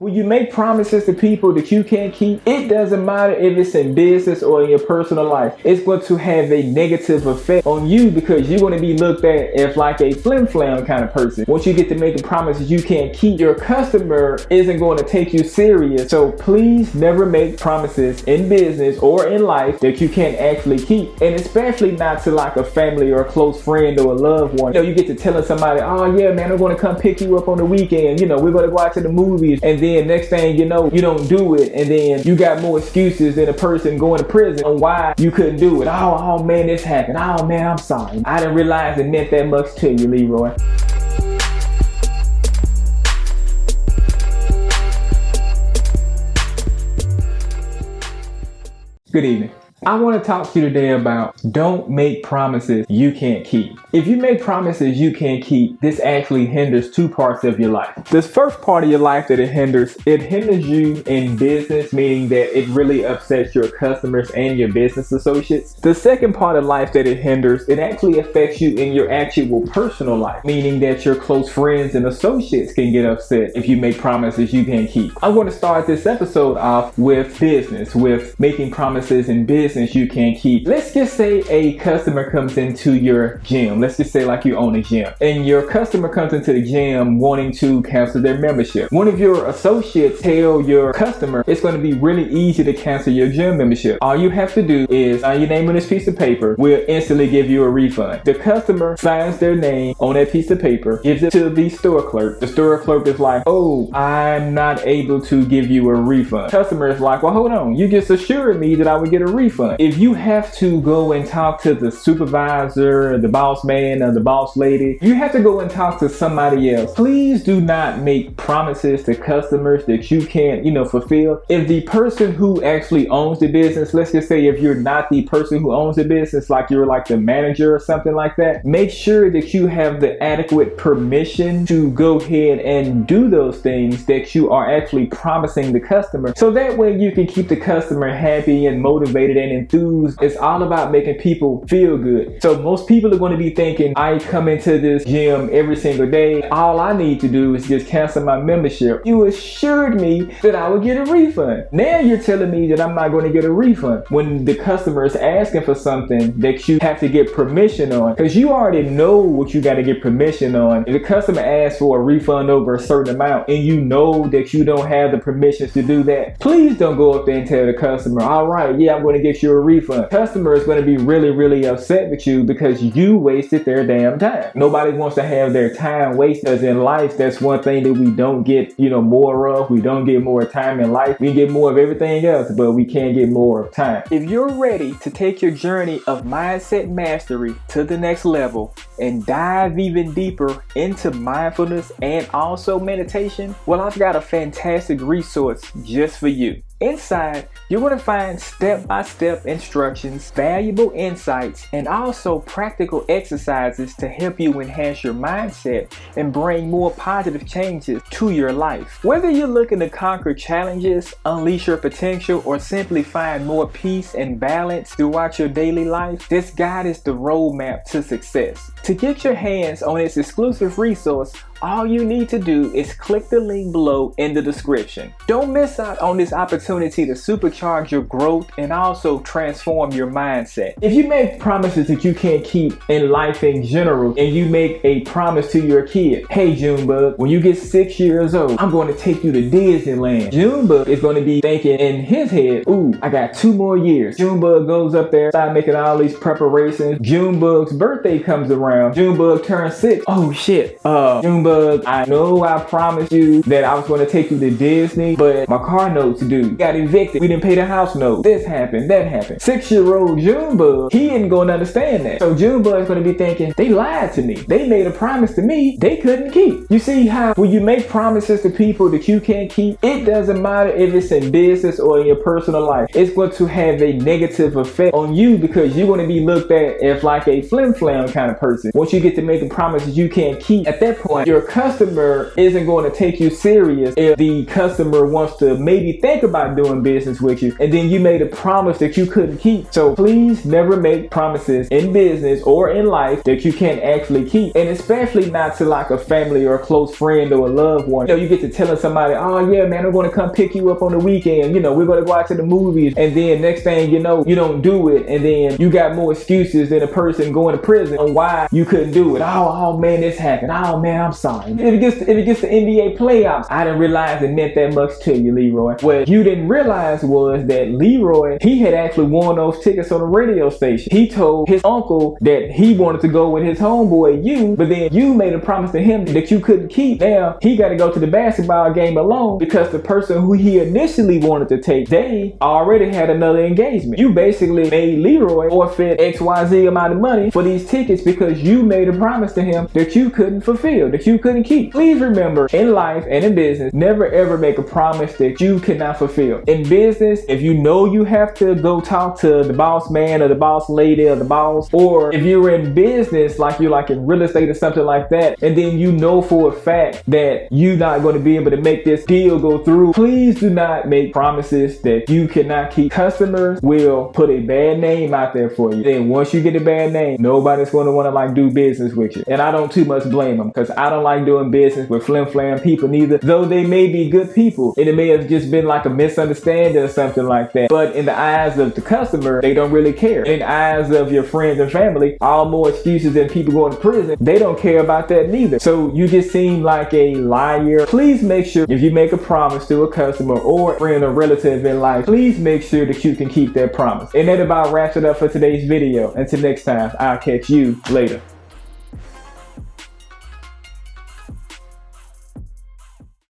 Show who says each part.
Speaker 1: When you make promises to people that you can't keep, it doesn't matter if it's in business or in your personal life. It's going to have a negative effect on you because you're going to be looked at as like a flim-flam kind of person. Once you get to making promises you can't keep, your customer isn't going to take you serious. So please never make promises in business or in life that you can't actually keep. And especially not to like a family or a close friend or a loved one. You know, you get to telling somebody, oh yeah, man, I'm going to come pick you up on the weekend. You know, we're going to go out to the movies. And then next thing you know, you don't do it. And then you got more excuses than a person going to prison on why you couldn't do it. Oh man, this happened. Oh man, I'm sorry. I didn't realize it meant that much to you, Leroy. Good evening. I want to talk to you today about don't make promises you can't keep. If you make promises you can't keep, this actually hinders two parts of your life. This first part of your life that it hinders you in business, meaning that it really upsets your customers and your business associates. The second part of life that it hinders, it actually affects you in your actual personal life, meaning that your close friends and associates can get upset if you make promises you can't keep. I'm going to start this episode off with business, with making promises in business you can't keep. Let's just say a customer comes into your gym. Let's just say like you own a gym and your customer comes into the gym wanting to cancel their membership. One of your associates tell your customer it's going to be really easy to cancel your gym membership. All you have to do is sign your name on this piece of paper. We'll instantly give you a refund. The customer signs their name on that piece of paper, gives it to the store clerk. The store clerk is like, oh, I'm not able to give you a refund. Customer is like, well, hold on. You just assured me that I would get a refund. If you have to go and talk to the supervisor, the boss man, or the boss lady, you have to go and talk to somebody else. Please do not make promises to customers that you can't, fulfill. If the person who actually owns the business, let's just say if you're not the person who owns the business, like you're like the manager or something like that, make sure that you have the adequate permission to go ahead and do those things that you are actually promising the customer. So that way you can keep the customer happy and motivated and enthused. It's all about making people feel good. So most people are going to be thinking, I come into this gym every single day. All I need to do is just cancel my membership. You assured me that I would get a refund. Now you're telling me that I'm not going to get a refund when the customer is asking for something that you have to get permission on, because you already know what you got to get permission on. If the customer asks for a refund over a certain amount and you know that you don't have the permissions to do that, please don't go up there and tell the customer, all right, yeah, I'm going to get you a refund. Customer is going to be really, really upset with you because you wasted their damn time. Nobody wants to have their time wasted, because in life, that's one thing that we don't get, more of. We don't get more time in life. We get more of everything else, but we can't get more of time. If you're ready to take your journey of mindset mastery to the next level and dive even deeper into mindfulness and also meditation, well, I've got a fantastic resource just for you. Inside, you're going to find step-by-step instructions, valuable insights, and also practical exercises to help you enhance your mindset and bring more positive changes to your life. Whether you're looking to conquer challenges, unleash your potential, or simply find more peace and balance throughout your daily life, this guide is the roadmap to success. To get your hands on this exclusive resource, all you need to do is click the link below in the description. Don't miss out on this opportunity to supercharge your growth and also transform your mindset. If you make promises that you can't keep in life in general, and you make a promise to your kid, hey Junebug, when you get 6 years old, I'm going to take you to Disneyland. Junebug is going to be thinking in his head, ooh, I got 2 more years. Junebug goes up there, start making all these preparations. Junebug's birthday comes around. Junebug turns 6. Oh shit, Junebug, I know I promised you that I was going to take you to Disney, but my car note's due. Got evicted. We didn't pay the house note. This happened, that happened. 6-year-old Junebug, he isn't going to understand that. So Junebug's going to be thinking, they lied to me. They made a promise to me they couldn't keep. You see how when you make promises to people that you can't keep, it doesn't matter if it's in business or in your personal life. It's going to have a negative effect on you because you're going to be looked at as like a flim-flam kind of person. Once you get to making promises you can't keep, at that point, your your customer isn't going to take you serious if the customer wants to maybe think about doing business with you, and then you made a promise that you couldn't keep. So please never make promises in business or in life that you can't actually keep, and especially not to like a family or a close friend or a loved one. You know, you get to telling somebody, oh yeah, man, I'm going to come pick you up on the weekend. You know, we're going to go out to the movies, and then next thing you know, you don't do it, and then you got more excuses than a person going to prison on why you couldn't do it. Oh man, this happened. Oh man, I'm sorry. If it gets to NBA playoffs, I didn't realize it meant that much to you, Leroy. What you didn't realize was that Leroy, he had actually won those tickets on the radio station. He told his uncle that he wanted to go with his homeboy, you, but then you made a promise to him that you couldn't keep. Now he got to go to the basketball game alone because the person who he initially wanted to take, they already had another engagement. You basically made Leroy forfeit XYZ amount of money for these tickets because you made a promise to him that you couldn't fulfill, that you couldn't keep. Please remember, in life and in business, never ever make a promise that you cannot fulfill. In business, if you know you have to go talk to the boss man or the boss lady or the boss, or if you're in business, like you're like in real estate or something like that, and then you know for a fact that you're not going to be able to make this deal go through, please do not make promises that you cannot keep. Customers will put a bad name out there for you. Then once you get a bad name, nobody's going to want to like do business with you. And I don't too much blame them, because I don't like doing business with flim-flam people neither, though they may be good people, and it may have just been like a misunderstanding or something like that. But in the eyes of the customer, they don't really care. In the eyes of your friends and family, all more excuses than people going to prison, they don't care about that neither. So you just seem like a liar. Please make sure if you make a promise to a customer or a friend or relative in life, please make sure that you can keep that promise. And that about wraps it up for today's video. Until next time, I'll catch you later.